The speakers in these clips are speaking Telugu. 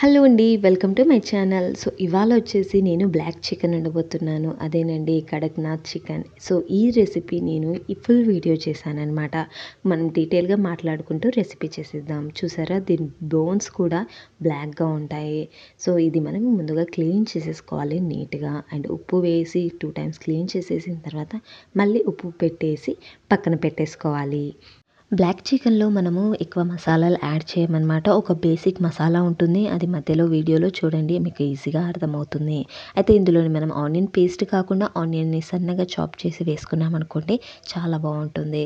హలో అండి. Welcome to my channel. So, ఇవాళ వచ్చేసి నేను బ్లాక్ చికెన్ వండబోతున్నాను. అదేనండి కడక్నాథ్ చికెన్. సో, ఈ రెసిపీ నేను ఈ ఫుల్ వీడియో చేశాననమాట. మనం డీటెయిల్‌గా మాట్లాడుకుంటూ రెసిపీ చేసేద్దాం. చూసారా దీని బోన్స్ కూడా బ్లాక్‌గా ఉంటాయి. సో, ఇది మనం ముందుగా క్లీన్ చేసేసుకోవాలి నీట్‌గా. అండ్ ఉప్పు వేసి 2 టైమ్స్ క్లీన్ చేసేసిన తర్వాత మళ్ళీ ఉప్పు పెట్టేసి పక్కన పెట్టేసుకోవాలి. బ్లాక్ చికెన్‌లో మనము ఎక్కువ మసాలాలు యాడ్ చేయమనమాట. ఒక బేసిక్ మసాలా ఉంటుంది. అది మధ్యలో వీడియోలో చూడండి మీకు ఈజీగా అర్థమవుతుంది. అయితే ఇందులోని మనం ఆనియన్ పేస్ట్ కాకుండా ఆనియన్‌ని సన్నగా చాప్ చేసి వేసుకున్నామనుకోండి చాలా బావుంటుంది.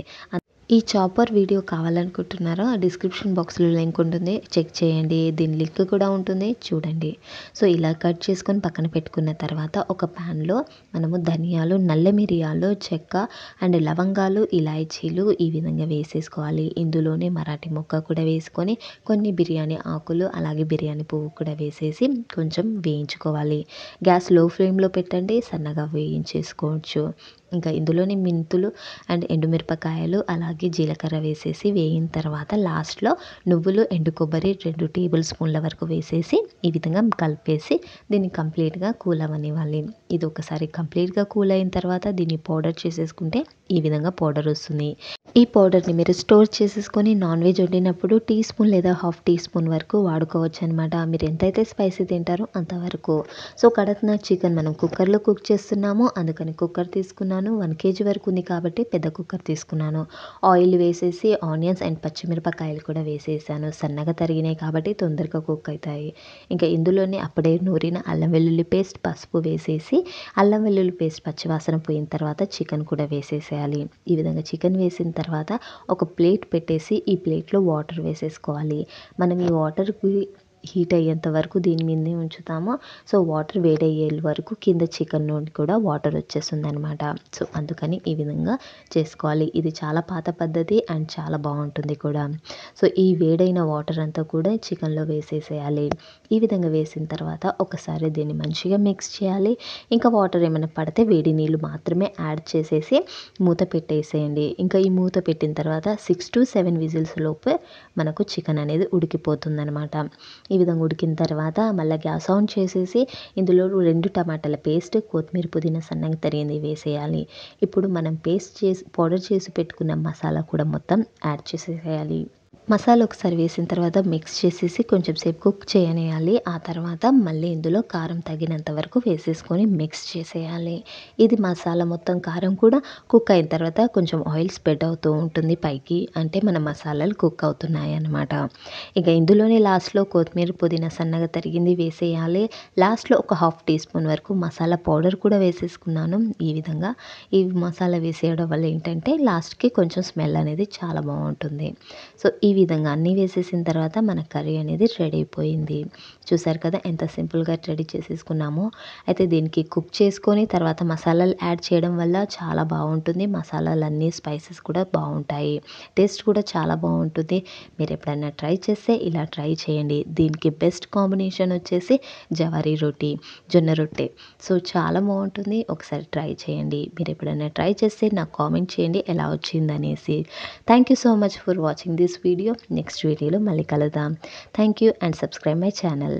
ఈ చాపర్ వీడియో కావాలనుకుంటున్నారా? డిస్క్రిప్షన్ బాక్స్‌లో లింక్ ఉంటుంది. చెక్ చేయండి. దీని లింక్ కూడా ఉంటుంది చూడండి. సో, ఇలా కట్ చేసుకొని పక్కన పెట్టుకున్న తర్వాత ఒక ప్యాన్‌లో మనము ధనియాలు, నల్ల మిరియాలు, చెక్క అండ్ లవంగాలు, ఇలాచీలు ఈ విధంగా వేసేసుకోవాలి. ఇందులోనే మరాఠీ మొగ్గ కూడా వేసుకొని కొన్ని బిర్యానీ ఆకులు అలాగే బిర్యానీ పువ్వు కూడా వేసేసి కొంచెం వేయించుకోవాలి. గ్యాస్ లో ఫ్లేమ్‌లో పెట్టండి. సన్నగా వేయించేసుకోవచ్చు. ఇంకా ఇందులోని మెంతులు అండ్ ఎండుమిరపకాయలు అలాగే జీలకర్ర వేసేసి వేగిన తర్వాత లాస్ట్‌లో నువ్వులు, ఎండు కొబ్బరి 2 టేబుల్ స్పూన్ల వరకు వేసేసి ఈ విధంగా కలిపేసి దీన్ని కంప్లీట్‌గా కూల్ అవ్వనివ్వాలి. ఇది ఒకసారి కంప్లీట్‌గా కూల్ అయిన తర్వాత దీన్ని పౌడర్ చేసేసుకుంటే ఈ విధంగా పౌడర్ వస్తుంది. ఈ పౌడర్‌ని మీరు స్టోర్ చేసేసుకొని నాన్ వెజ్ వండినప్పుడు టీ స్పూన్ లేదా హాఫ్ టీ స్పూన్ వరకు వాడుకోవచ్చనమాట. మీరు ఎంతైతే స్పైసీ తింటారో అంతవరకు. సో, కడక్నాథ్ చికెన్ మనం కుక్కర్‌లో కుక్ చేస్తున్నాము. అందుకని కుక్కర్ తీసుకున్నాను. 1 కేజీ వరకు ఉంది కాబట్టి పెద్ద కుక్కర్ తీసుకున్నాను. ఆయిల్ వేసేసి ఆనియన్స్ అండ్ పచ్చిమిరపకాయలు కూడా వేసేసాను. సన్నగా తరిగినాయి కాబట్టి తొందరగా కుక్ అయితాయి. ఇంకా ఇందులోనే అప్పుడే నూరిన అల్లం వెల్లుల్లి పేస్ట్, పసుపు వేసేసి అల్లం వెల్లుల్లి పేస్ట్ పచ్చివాసన పోయిన తర్వాత చికెన్ కూడా వేసేసేయాలి. ఈ విధంగా చికెన్ వేసిన తర్వాత ఒక ప్లేట్ పెట్టేసి ఈ ప్లేట్‌లో వాటర్ వేసేసుకోవాలి. మనం ఈ వాటర్‌కి హీట్ అయ్యేంత వరకు దీని మీదనే ఉంచుతాము. సో, వాటర్ వేడయ్యే వరకు కింద చికెన్ నుండి కూడా వాటర్ వచ్చేస్తుందనమాట. సో, అందుకని ఈ విధంగా చేసుకోవాలి. ఇది చాలా పాత పద్ధతి అండ్ చాలా బావుంటుంది కూడా. సో, ఈ వేడైన వాటర్ అంతా కూడా చికెన్‌లో వేసేసేయాలి. ఈ విధంగా వేసిన తర్వాత ఒకసారి దీన్ని మంచిగా మిక్స్ చేయాలి. ఇంకా వాటర్ ఏమైనా పడితే వేడి నీళ్ళు మాత్రమే యాడ్ చేసేసి మూత పెట్టేసేయండి. ఇంకా ఈ మూత పెట్టిన తర్వాత 6-7 విజిల్స్ లోపే మనకు చికెన్ అనేది ఉడికిపోతుందనమాట. ఈ విధంగా ఉడికిన తర్వాత మళ్ళీ గ్యాస్ ఆన్ చేసేసి ఇందులో 2 టమాటాల పేస్ట్, కొత్తిమీర, పుదీనా సన్నగా తరిగింది వేసేయాలి. ఇప్పుడు మనం పౌడర్ చేసి పెట్టుకున్న మసాలా కూడా మొత్తం యాడ్ చేసేసేయాలి. మసాలా ఒకసారి వేసిన తర్వాత మిక్స్ చేసేసి కొంచెం సేపు కుక్ చేయనియాలి. ఆ తర్వాత మళ్ళీ ఇందులో కారం తగినంత వరకు వేసేసుకొని మిక్స్ చేసేయాలి. ఇది మసాలా మొత్తం కారం కూడా కుక్ అయిన తర్వాత కొంచెం ఆయిల్ స్ప్రెడ్ అవుతూ ఉంటుంది పైకి. అంటే మన మసాలాలు కుక్ అవుతున్నాయి అన్నమాట. ఇక ఇందులోనే లాస్ట్‌లో కొత్తిమీర, పుదీనా సన్నగా తరిగింది వేసేయాలి. లాస్ట్‌లో ఒక హాఫ్ టీ స్పూన్ వరకు మసాలా పౌడర్ కూడా వేసేసుకున్నాను. ఈ విధంగా ఈ మసాలా వేసేయడం వల్ల ఏంటంటే లాస్ట్‌కి కొంచెం స్మెల్ అనేది చాలా బావుంటుంది. సో, ఈ విధంగా అన్నీ వేసేసిన తర్వాత మన కర్రీ అనేది రెడీ అయిపోయింది. చూసారు కదా ఎంత సింపుల్‌గా రెడీ చేసేసుకున్నామో. అయితే దీనికి కుక్ చేసుకొని తర్వాత మసాలాలు యాడ్ చేయడం వల్ల చాలా బావుంటుంది. మసాలాలన్నీ స్పైసెస్ కూడా బావుంటాయి. టేస్ట్ కూడా చాలా బావుంటుంది. మీరు ఎప్పుడైనా ట్రై చేస్తే ఇలా ట్రై చేయండి. దీనికి బెస్ట్ కాంబినేషన్ వచ్చేసి జవారీ రోటీ, జొన్న రొట్టె. సో, చాలా బావుంటుంది. ఒకసారి ట్రై చేయండి. మీరు ఎప్పుడైనా ట్రై చేస్తే నాకు కామెంట్ చేయండి ఎలా వచ్చిందనేసి. Thank you so much for watching this video. Next వీడియోలో మళ్ళీ కలుద్దాం. Thank you and subscribe my channel.